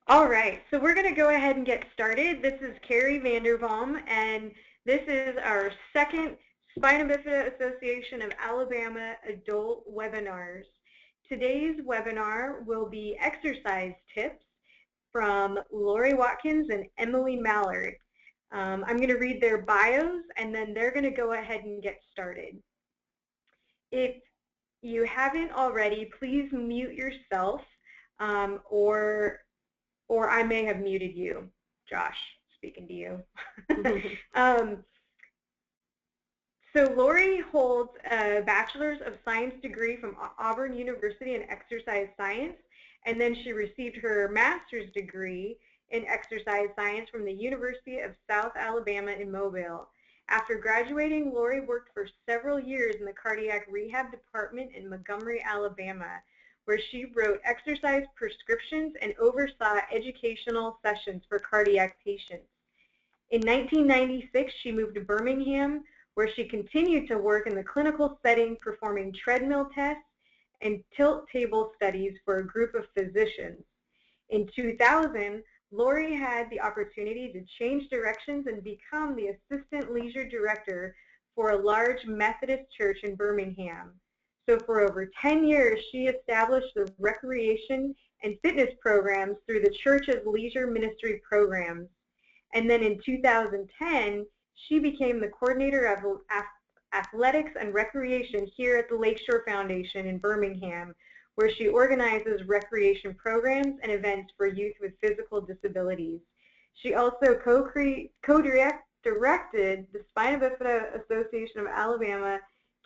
All right, so we're going to go ahead and get started. This is Carrie Vanderboom, and this is our second Spina Bifida Association of Alabama adult webinars. Today's webinar will be exercise tips from Lori Watkins and Emily Mallard. I'm going to read their bios, and then they're going to go ahead and get started. If you haven't already, please mute yourself or I may have muted you, Josh, speaking to you. So Lori holds a Bachelor's of Science degree from Auburn University in Exercise Science, and then she received her Master's degree in Exercise Science from the University of South Alabama in Mobile. After graduating, Lori worked for several years in the cardiac rehab department in Montgomery, Alabama, where she wrote exercise prescriptions and oversaw educational sessions for cardiac patients. In 1996, she moved to Birmingham, where she continued to work in the clinical setting, performing treadmill tests and tilt table studies for a group of physicians. In 2000, Lori had the opportunity to change directions and become the assistant leisure director for a large Methodist church in Birmingham. So for over 10 years, she established the recreation and fitness programs through the church's leisure ministry programs. And then in 2010, she became the coordinator of athletics and recreation here at the Lakeshore Foundation in Birmingham, where she organizes recreation programs and events for youth with physical disabilities. She also co-directed the Spina Bifida Association of Alabama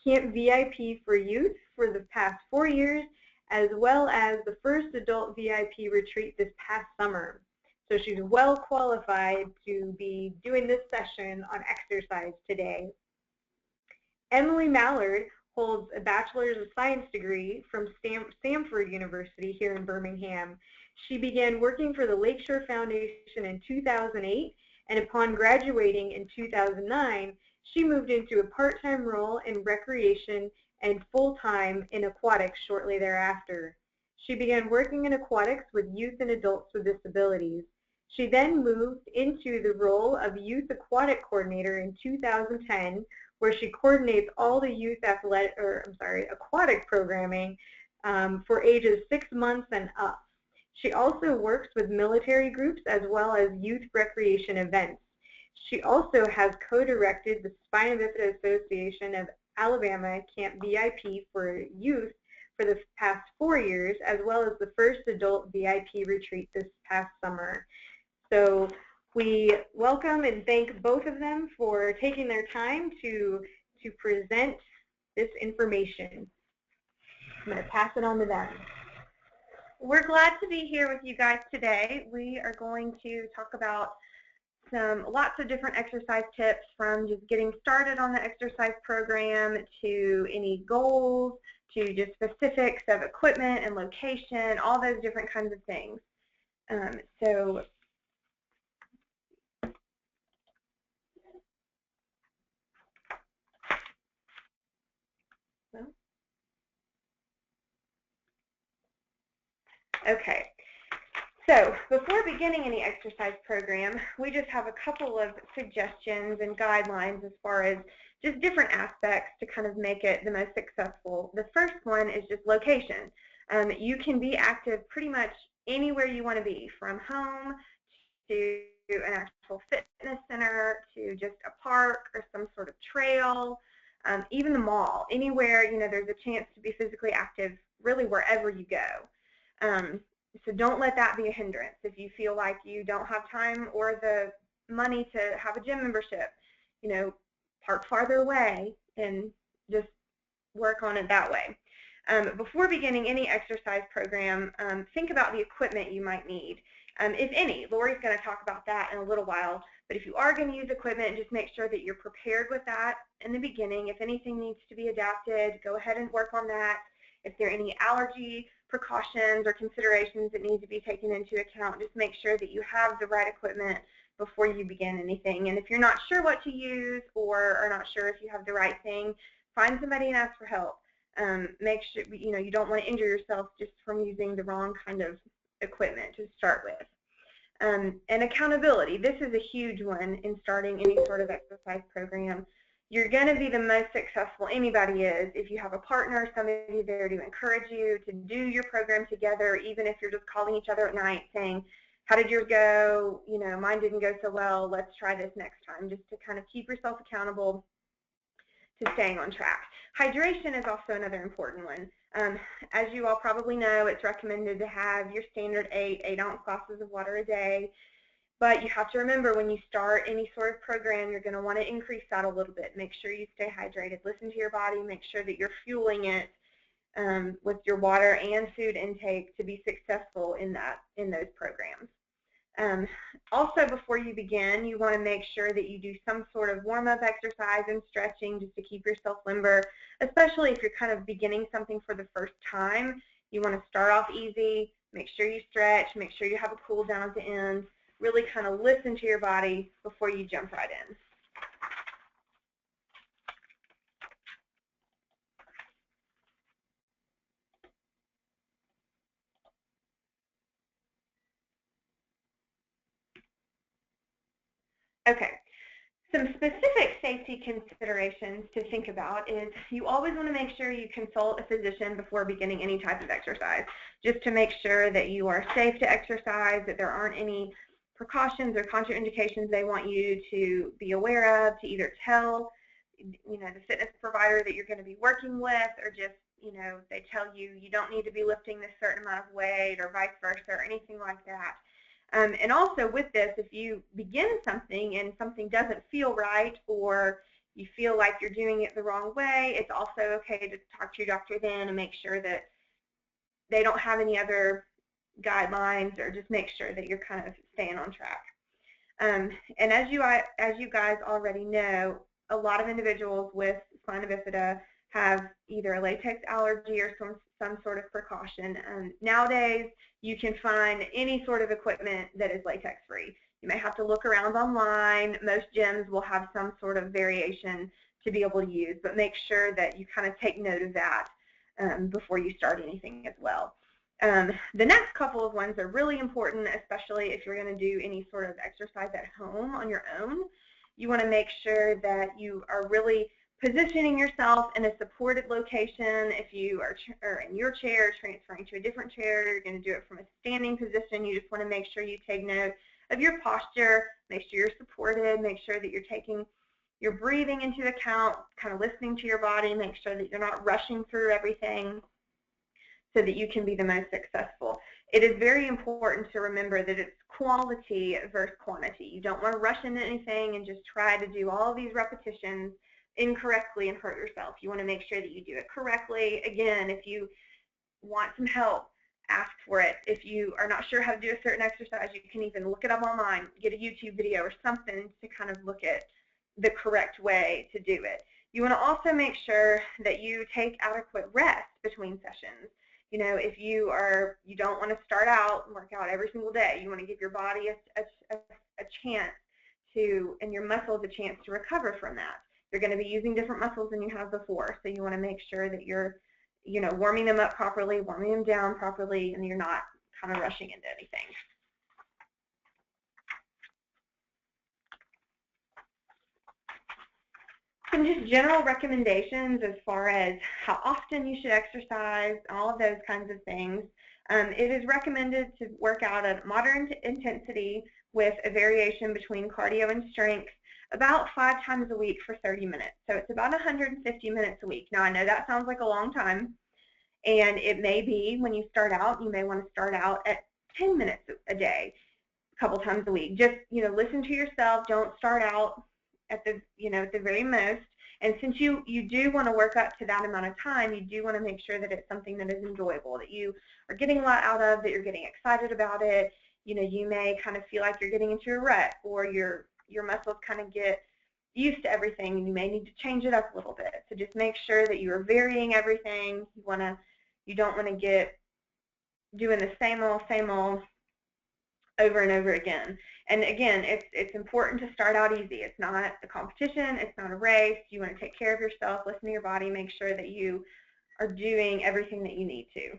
Camp VIP for Youth for the past 4 years, as well as the first adult VIP retreat this past summer. So she's well qualified to be doing this session on exercise today. Emily Mallard holds a Bachelor's of Science degree from Samford University here in Birmingham. She began working for the Lakeshore Foundation in 2008, and upon graduating in 2009, she moved into a part-time role in recreation and full-time in aquatics shortly thereafter. She began working in aquatics with youth and adults with disabilities. She then moved into the role of youth aquatic coordinator in 2010, where she coordinates all the youth aquatic programming for ages 6 months and up. She also works with military groups as well as youth recreation events. She also has co-directed the Spina Bifida Association of Alabama Camp VIP for Youth for the past 4 years, as well as the first adult VIP retreat this past summer. So we welcome and thank both of them for taking their time to present this information. I'm going to pass it on to them. We're glad to be here with you guys today. We are going to talk about lots of different exercise tips, from just getting started on the exercise program to any goals to just specifics of equipment and location, all those different kinds of things. Okay, so before beginning any exercise program, we just have a couple of suggestions and guidelines as far as just different aspects to kind of make it the most successful. The first one is just location. You can be active pretty much anywhere you want to be, from home to an actual fitness center to just a park or some sort of trail, even the mall, anywhere there's a chance to be physically active, really wherever you go. So don't let that be a hindrance. If you feel like you don't have time or the money to have a gym membership, park farther away and just work on it that way. Before beginning any exercise program, think about the equipment you might need, if any. Lori's going to talk about that in a little while, but if you are going to use equipment, just make sure that you're prepared with that in the beginning. If anything needs to be adapted, go ahead and work on that. If there are any allergy precautions or considerations that need to be taken into account, just make sure that you have the right equipment before you begin anything. And if you're not sure what to use or are not sure if you have the right thing, find somebody and ask for help. Make sure you don't want to injure yourself just from using the wrong kind of equipment to start with. And accountability. This is a huge one in starting any sort of exercise program. You're going to be the most successful anybody is if you have a partner, somebody there to encourage you to do your program together, even if you're just calling each other at night saying, how did yours go? You know, mine didn't go so well. Let's try this next time, just to kind of keep yourself accountable to staying on track. Hydration is also another important one. As you all probably know, it's recommended to have your standard 8-ounce glasses of water a day. But you have to remember, when you start any sort of program, you're going to want to increase that a little bit. Make sure you stay hydrated. Listen to your body. Make sure that you're fueling it with your water and food intake to be successful in those programs. Also, before you begin, you want to make sure that you do some sort of warm-up exercise and stretching just to keep yourself limber, especially if you're kind of beginning something for the first time. You want to start off easy, make sure you stretch, make sure you have a cool down at the end. Really kind of listen to your body before you jump right in. Okay, some specific safety considerations to think about is you always want to make sure you consult a physician before beginning any type of exercise, just to make sure that you are safe to exercise, that there aren't any precautions or contraindications they want you to be aware of, to either tell the fitness provider that you're going to be working with, or just they tell you you don't need to be lifting this certain amount of weight, or vice versa, or anything like that. And also with this, if you begin something and something doesn't feel right, or you feel like you're doing it the wrong way, it's also okay to talk to your doctor then and make sure that they don't have any other guidelines, or just make sure that you're kind of staying on track. And as you guys already know, a lot of individuals with spina bifida have either a latex allergy or some sort of precaution. Nowadays, you can find any sort of equipment that is latex free. You may have to look around online. Most gyms will have some sort of variation to be able to use, but make sure that you kind of take note of that before you start anything as well. The next couple of ones are really important, especially if you're going to do any sort of exercise at home on your own. You want to make sure that you are really positioning yourself in a supported location. If you are in your chair, transferring to a different chair, you're going to do it from a standing position. You just want to make sure you take note of your posture, make sure you're supported, make sure that you're taking your breathing into account, kind of listening to your body, make sure that you're not rushing through everything, so that you can be the most successful. It is very important to remember that it's quality versus quantity. You don't want to rush into anything and just try to do all these repetitions incorrectly and hurt yourself. You want to make sure that you do it correctly. Again, if you want some help, ask for it. If you are not sure how to do a certain exercise, you can even look it up online, get a YouTube video or something to kind of look at the correct way to do it. You want to also make sure that you take adequate rest between sessions. If you don't want to start out and work out every single day, you want to give your body a chance to, and your muscles a chance to recover from that. You're going to be using different muscles than you have before, so you want to make sure that you're, warming them up properly, warming them down properly, and you're not kind of rushing into anything. Some just general recommendations as far as how often you should exercise, all of those kinds of things. It is recommended to work out at moderate intensity with a variation between cardio and strength about 5 times a week for 30 minutes. So it's about 150 minutes a week. Now, I know that sounds like a long time, and it may be when you start out, you may want to start out at 10 minutes a day, a couple times a week. Just, listen to yourself. Don't start out at the, at the very most. And since you do want to work up to that amount of time, you do want to make sure that it's something that is enjoyable, that you are getting a lot out of, that you're getting excited about it. You may kind of feel like you're getting into a rut, or your muscles kind of get used to everything, and you may need to change it up a little bit. So just make sure that you are varying everything. You don't want to get doing the same old over and over again. And again, it's important to start out easy. It's not a competition. It's not a race. You want to take care of yourself, listen to your body, make sure that you are doing everything that you need to.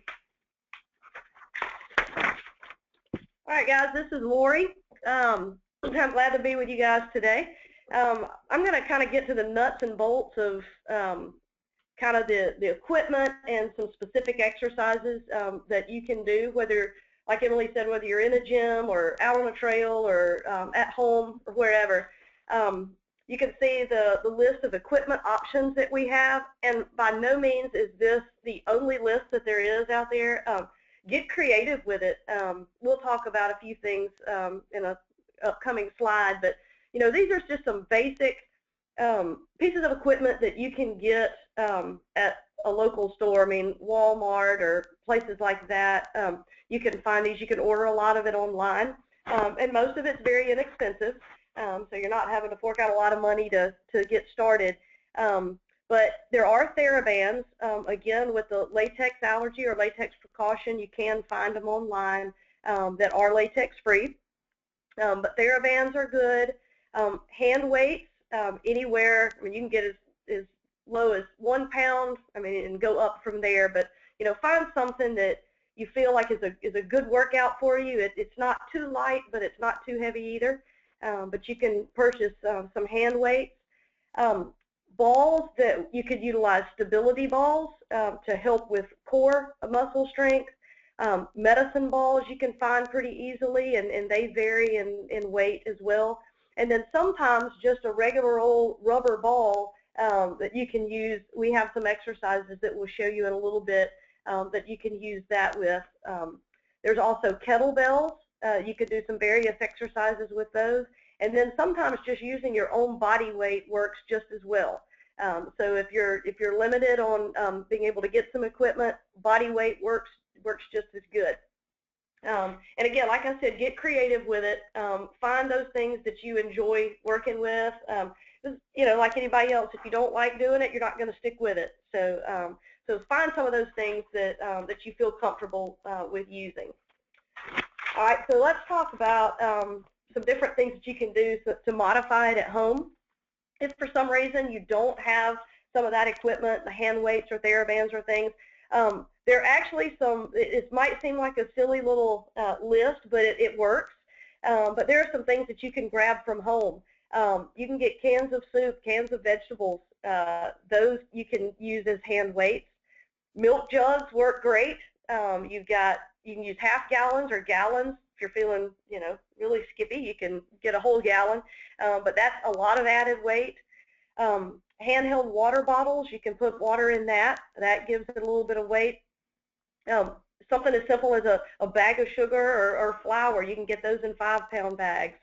All right, guys, this is Lori. I'm glad to be with you guys today. I'm going to kind of get to the nuts and bolts of kind of the equipment and some specific exercises that you can do, whether, like Emily said, whether you're in a gym or out on a trail or at home or wherever. You can see the list of equipment options that we have, and by no means is this the only list that there is out there. Get creative with it. We'll talk about a few things in an upcoming slide, but these are just some basic pieces of equipment that you can get at a local store. I mean, Walmart or places like that. You can find these. You can order a lot of it online, and most of it's very inexpensive. So you're not having to fork out a lot of money to get started. But there are TheraBands. Again, with the latex allergy or latex precaution, you can find them online that are latex free. But TheraBands are good. Hand weights, anywhere, I mean, you can get as low as 1 pound, I mean, and go up from there. But find something that you feel like is a good workout for you. It's not too light, but it's not too heavy either. But you can purchase some hand weights. Balls that you could utilize, stability balls to help with core muscle strength. Medicine balls you can find pretty easily, and they vary in weight as well. And then sometimes just a regular old rubber ball that you can use. We have some exercises that we'll show you in a little bit that you can use that with. There's also kettlebells. You could do some various exercises with those. And then sometimes just using your own body weight works just as well. So if you're limited on being able to get some equipment, body weight works just as good. And again, like I said, get creative with it. Find those things that you enjoy working with. Like anybody else, if you don't like doing it, you're not going to stick with it. So find some of those things that you feel comfortable with using. All right, so let's talk about some different things that you can do to modify it at home. If for some reason you don't have some of that equipment, the hand weights or TheraBands or things, there are actually some, it might seem like a silly little list, but it works. But there are some things that you can grab from home. You can get cans of soup, cans of vegetables. Those you can use as hand weights. Milk jugs work great. You can use half gallons or gallons. If you're feeling, really skippy, you can get a whole gallon. But that's a lot of added weight. Handheld water bottles, you can put water in that. That gives it a little bit of weight. Something as simple as a bag of sugar or flour, you can get those in 5-pound bags.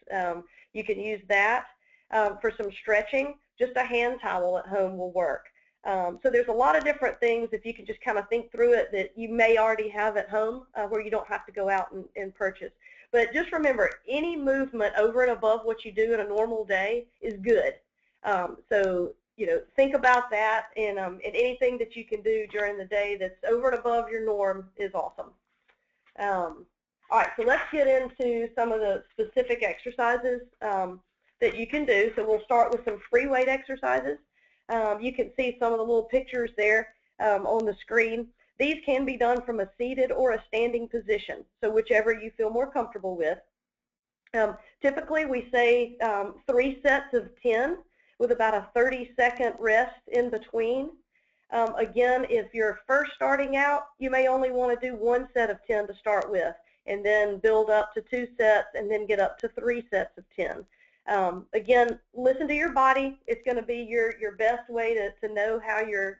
You can use that. For some stretching, just a hand towel at home will work. So there's a lot of different things, if you can just kind of think through it, that you may already have at home where you don't have to go out and purchase. But just remember, any movement over and above what you do in a normal day is good. So think about that, and anything that you can do during the day that's over and above your norm is awesome. All right, so let's get into some of the specific exercises that you can do. So we'll start with some free weight exercises. You can see some of the little pictures there on the screen. These can be done from a seated or a standing position, so whichever you feel more comfortable with. Typically, we say 3 sets of 10 with about a 30-second rest in between. Again, if you're first starting out, you may only want to do 1 set of 10 to start with, and then build up to 2 sets, and then get up to 3 sets of 10. Again, listen to your body. It's going to be your best way to know how you're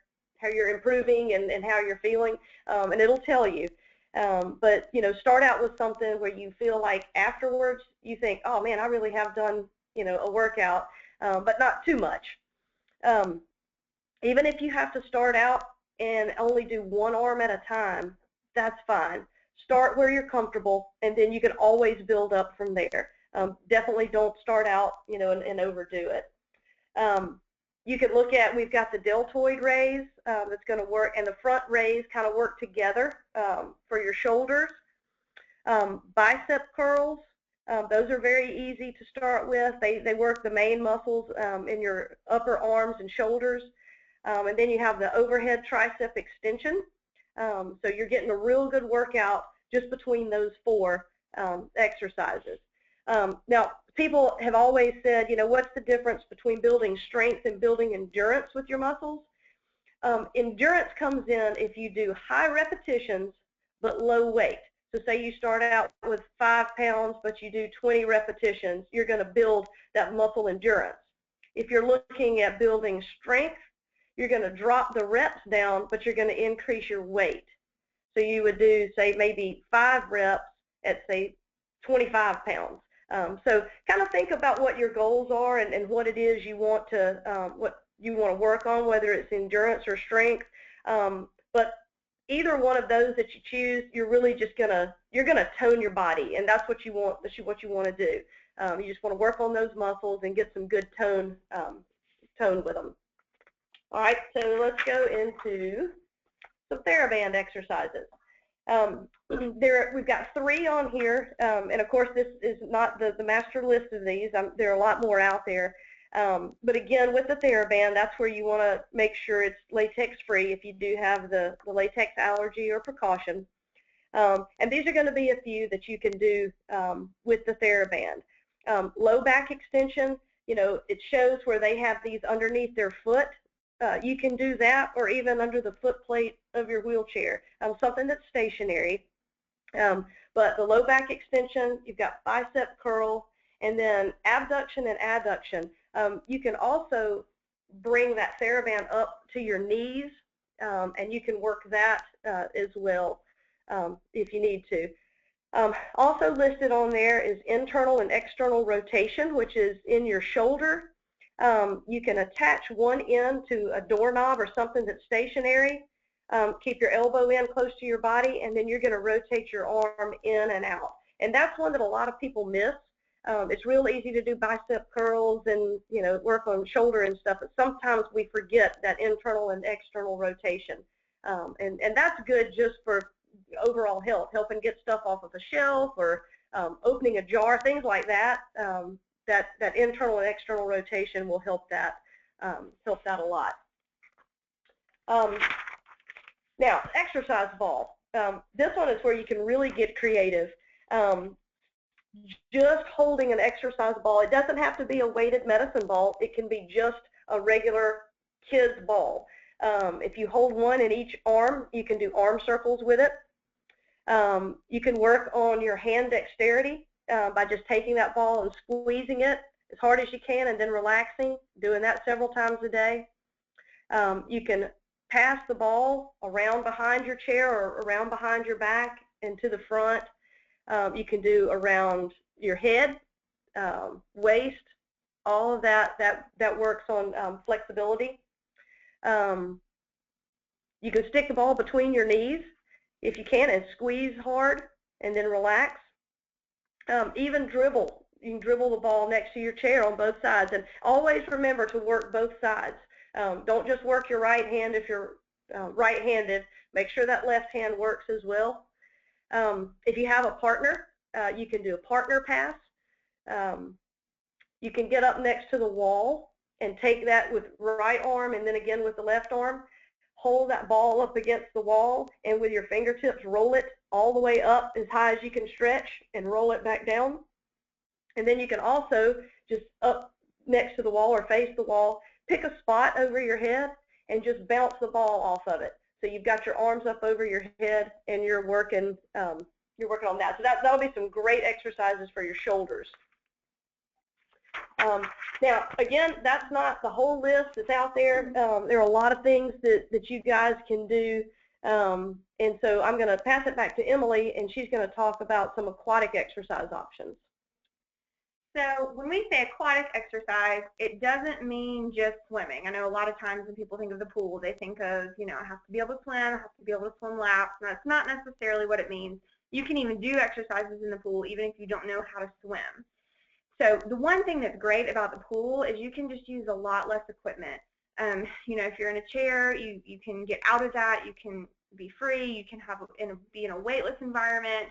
improving and how you're feeling, and it'll tell you. But start out with something where you feel like afterwards you think, oh man, I really have done a workout, but not too much. Even if you have to start out and only do 1 arm at a time, that's fine. Start where you're comfortable, and then you can always build up from there. Definitely don't start out, and overdo it. You can look at, we've got the deltoid raise that's going to work, and the front raise kind of work together for your shoulders. Bicep curls, those are very easy to start with. They work the main muscles in your upper arms and shoulders. And then you have the overhead tricep extension. So you're getting a real good workout just between those 4 exercises. Now, people have always said, you know, what's the difference between building strength and building endurance with your muscles? Endurance comes in if you do high repetitions but low weight. So say you start out with 5 pounds, but you do 20 repetitions, you're going to build that muscle endurance. If you're looking at building strength, you're going to drop the reps down, but you're going to increase your weight. So you would do, say, maybe 5 reps at, say, 25 pounds. So kind of think about what your goals are and what it is you want to work on, whether it's endurance or strength. But either one of those that you choose, you're really just gonna tone your body, and that's what you want. That's what you want to do. You just want to work on those muscles and get some good tone with them. All right, so let's go into some TheraBand exercises. We've got 3 on here, and of course this is not the master list of these. There are a lot more out there. But again, with the TheraBand, that's where you want to make sure it's latex-free if you do have the latex allergy or precaution. And these are going to be a few that you can do with the TheraBand. Low back extension, you know, it shows where they have these underneath their foot. You can do that, or even under the foot plate of your wheelchair, something that's stationary. But the low back extension, you've got bicep curl, and then abduction and adduction. You can also bring that TheraBand up to your knees, and you can work that as well if you need to. Also listed on there is internal and external rotation, which is in your shoulder. You can attach one end to a doorknob or something that's stationary. Keep your elbow in close to your body, and then you're going to rotate your arm in and out. And that's one that a lot of people miss. It's real easy to do bicep curls and, you know, work on shoulder and stuff, but sometimes we forget that internal and external rotation. And that's good just for overall health, helping get stuff off of a shelf or opening a jar, things like that. That internal and external rotation will help that a lot. Now, exercise ball. This one is where you can really get creative. Just holding an exercise ball, it doesn't have to be a weighted medicine ball. It can be just a regular kid's ball. If you hold one in each arm, you can do arm circles with it. You can work on your hand dexterity by just taking that ball and squeezing it as hard as you can and then relaxing, doing that several times a day. You can pass the ball around behind your chair or around behind your back and to the front. You can do around your head, waist, all of that works on flexibility. You can stick the ball between your knees if you can and squeeze hard and then relax. Even dribble. You can dribble the ball next to your chair on both sides, and always remember to work both sides. Don't just work your right hand if you're right-handed. Make sure that left hand works as well. If you have a partner, you can do a partner pass. You can get up next to the wall and take that with right arm and then again with the left arm. Hold that ball up against the wall and with your fingertips roll it all the way up as high as you can stretch and roll it back down. And then you can also just up next to the wall or face the wall, pick a spot over your head and just bounce the ball off of it. So you've got your arms up over your head and you're working on that. So that'll be some great exercises for your shoulders. Now, again, that's not the whole list that's out there. There are a lot of things that you guys can do. And so I'm going to pass it back to Emily, and she's going to talk about some aquatic exercise options. So when we say aquatic exercise, it doesn't mean just swimming. I know a lot of times when people think of the pool, they think of, you know, I have to be able to swim, I have to be able to swim laps. And that's not necessarily what it means. You can even do exercises in the pool even if you don't know how to swim. So the one thing that's great about the pool is you can just use a lot less equipment. You know, if you're in a chair, you can get out of that. You can be free. You can be in a weightless environment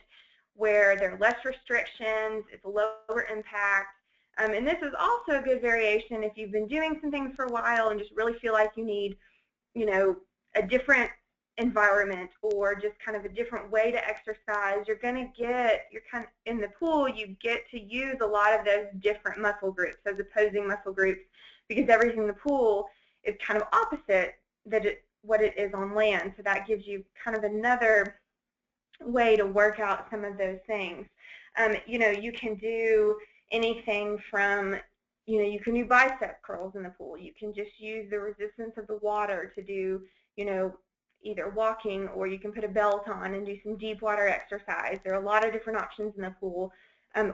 where there are less restrictions. It's a lower impact. And this is also a good variation if you've been doing some things for a while and just really feel like you need, you know, a different environment or just kind of a different way to exercise, you're kind of in the pool, you get to use a lot of those different muscle groups, those opposing muscle groups, because everything in the pool is kind of opposite what it is on land. So that gives you kind of another way to work out some of those things. You can do anything from, you can do bicep curls in the pool. You can just use the resistance of the water to do, either walking, or you can put a belt on and do some deep water exercise. There are a lot of different options in the pool.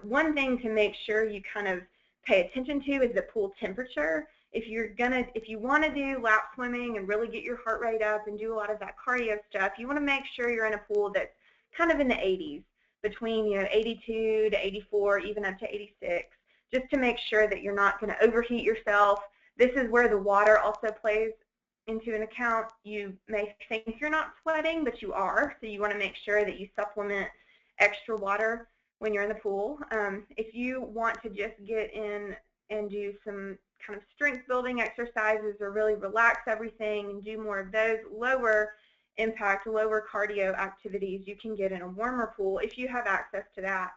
One thing to make sure you kind of pay attention to is the pool temperature. If you want to do lap swimming and really get your heart rate up and do a lot of that cardio stuff, you want to make sure you're in a pool that's kind of in the 80s, between 82 to 84, even up to 86, just to make sure that you're not going to overheat yourself. This is where the water also plays into an account. You may think you're not sweating, but you are, so you want to make sure that you supplement extra water when you're in the pool. If you want to just get in and do some kind of strength building exercises or really relax everything and do more of those lower impact, lower cardio activities, you can get in a warmer pool if you have access to that,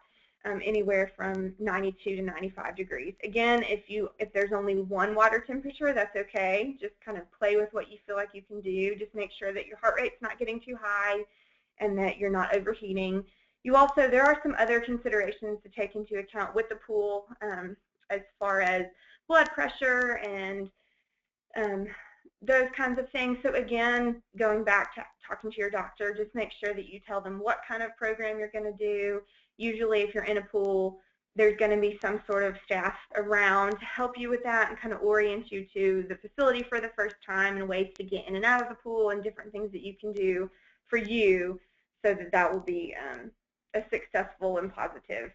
anywhere from 92 to 95 degrees. Again, if there's only one water temperature, that's okay. Just kind of play with what you feel like you can do. Just make sure that your heart rate's not getting too high and that you're not overheating. There are some other considerations to take into account with the pool, as far as blood pressure and those kinds of things. So again, going back to talking to your doctor, just make sure that you tell them what kind of program you're going to do. Usually if you're in a pool, there's going to be some sort of staff around to help you with that and kind of orient you to the facility for the first time and ways to get in and out of the pool and different things that you can do for you so that will be a successful and positive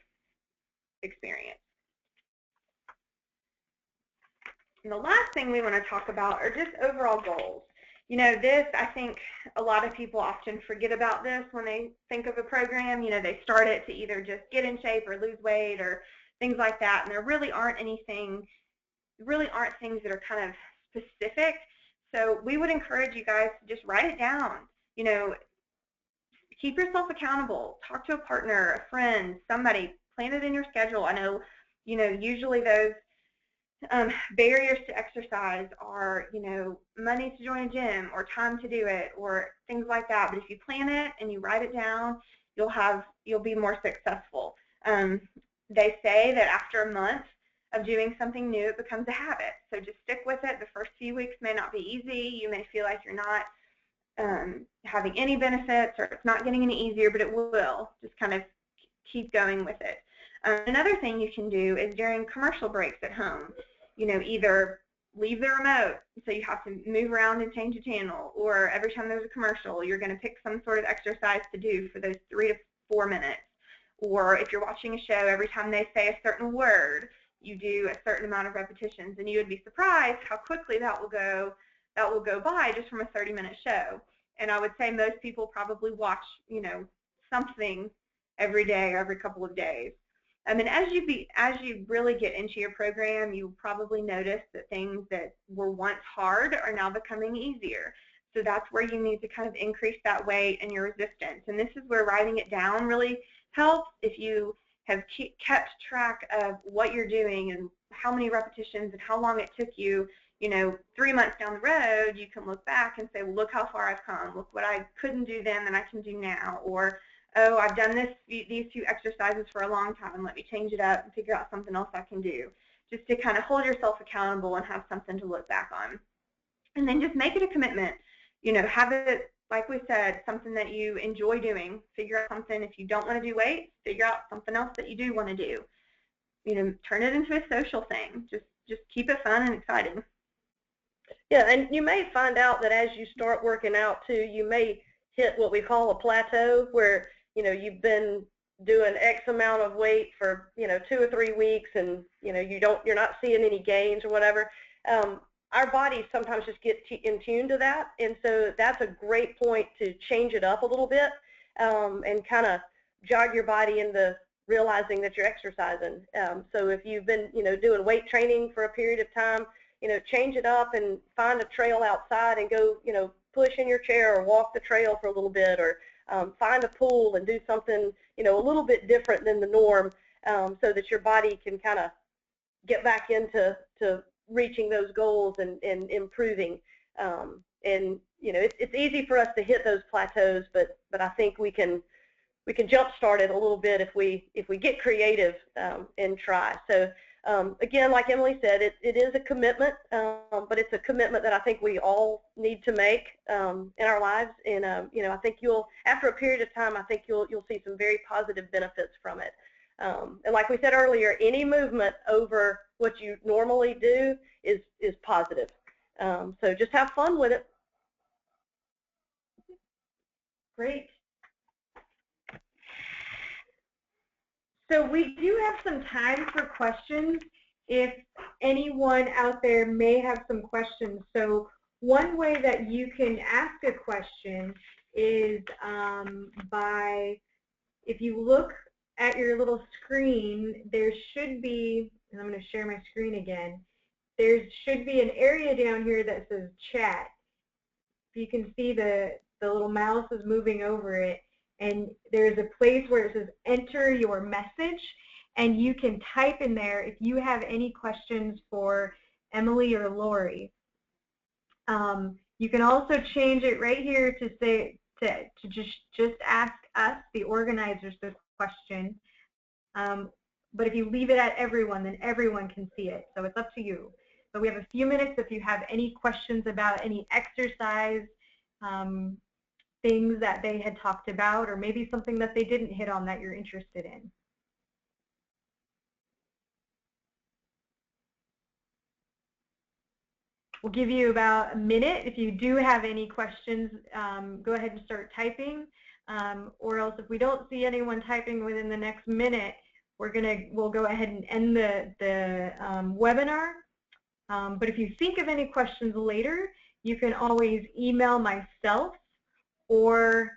experience. And the last thing we want to talk about are just overall goals. I think a lot of people often forget about this when they think of a program. They start it to either just get in shape or lose weight or things like that, and there really aren't things that are kind of specific. So we would encourage you guys to just write it down. Keep yourself accountable. Talk to a partner, a friend, somebody. Plan it in your schedule. I know, usually those barriers to exercise are, money to join a gym or time to do it or things like that. But if you plan it and you write it down, you'll be more successful. They say that after a month of doing something new, it becomes a habit. So just stick with it. The first few weeks may not be easy. You may feel like you're not having any benefits or it's not getting any easier, but it will. Just kind of keep going with it. Another thing you can do is during commercial breaks at home, either leave the remote so you have to move around and change a channel, or every time there's a commercial, you're going to pick some sort of exercise to do for those 3 to 4 minutes. Or if you're watching a show, every time they say a certain word, you do a certain amount of repetitions, and you would be surprised how quickly that will go by just from a 30-minute show. And I would say most people probably watch, something every day or every couple of days. And then as you really get into your program, you probably notice that things that were once hard are now becoming easier. So that's where you need to kind of increase that weight and your resistance. And this is where writing it down really helps. If you have kept track of what you're doing and how many repetitions and how long it took you, 3 months down the road, you can look back and say, well, look how far I've come. Look what I couldn't do then that I can do now. Or, oh, I've done these 2 exercises for a long time. Let me change it up and figure out something else I can do. Just to kind of hold yourself accountable and have something to look back on. And then just make it a commitment. Have it, like we said, something that you enjoy doing. Figure out something. If you don't want to do weights, figure out something else that you do want to do. Turn it into a social thing. Just keep it fun and exciting. Yeah, and you may find out that as you start working out too, you may hit what we call a plateau where, you've been doing X amount of weight for, 2 or 3 weeks and, you're not seeing any gains or whatever. Our bodies sometimes just get in tune to that, and so that's a great point to change it up a little bit and kind of jog your body into realizing that you're exercising. So if you've been, doing weight training for a period of time, change it up and find a trail outside and go, push in your chair or walk the trail for a little bit, or find a pool and do something, you know, a little bit different than the norm, so that your body can kind of get back into reaching those goals and improving. And you know, it's easy for us to hit those plateaus, but I think we can jumpstart it a little bit if we get creative and try. So again, like Emily said, it is a commitment, but it's a commitment that I think we all need to make in our lives. And you know, I think after a period of time, I think you'll see some very positive benefits from it. And like we said earlier, any movement over what you normally do is positive. So just have fun with it. Great. So we do have some time for questions if anyone out there may have some questions. So one way that you can ask a question is by, if you look at your little screen, there should be, and I'm going to share my screen again, there should be an area down here that says chat. You can see the little mouse is moving over it, and there's a place where it says enter your message, and you can type in there if you have any questions for Emily or Lori. You can also change it right here to say to just ask us, the organizers, the question. But if you leave it at everyone, then everyone can see it. So it's up to you. So we have a few minutes if you have any questions about any exercise things that they had talked about, or maybe something that they didn't hit on that you're interested in. We'll give you about a minute. If you do have any questions, go ahead and start typing. Or else, if we don't see anyone typing within the next minute, we'll go ahead and end the webinar. But if you think of any questions later, you can always email myself, or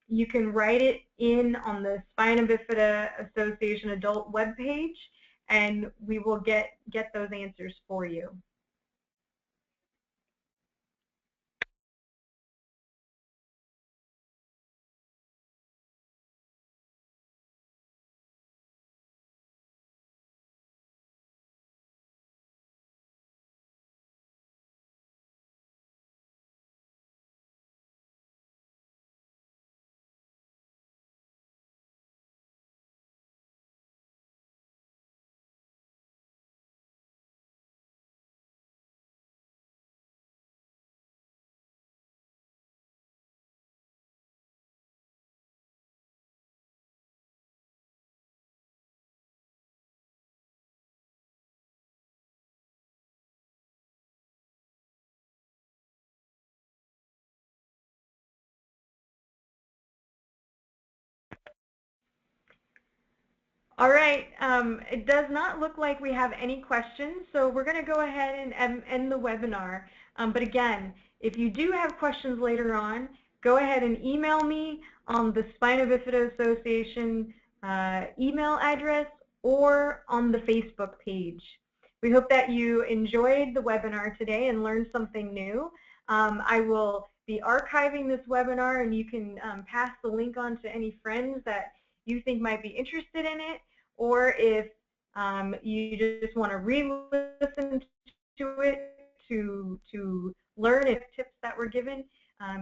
you can write it in on the Spina Bifida Association adult webpage, and we will get those answers for you. All right, it does not look like we have any questions, so we're going to go ahead and end the webinar. But again, if you do have questions later on, go ahead and email me on the Spina Bifida Association email address or on the Facebook page. We hope that you enjoyed the webinar today and learned something new. I will be archiving this webinar, and you can pass the link on to any friends that you think might be interested in it, or if you just want to re-listen to it to learn if tips that were given,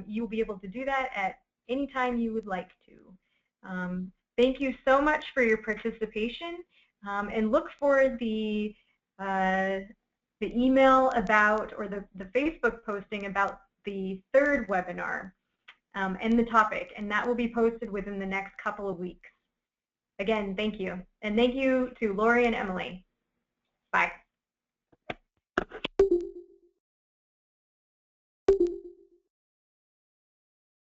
you'll be able to do that at any time you would like to. Thank you so much for your participation, and look for the email about, or the Facebook posting about the third webinar and the topic, and that will be posted within the next couple of weeks. Again, thank you. And thank you to Lori and Emily. Bye.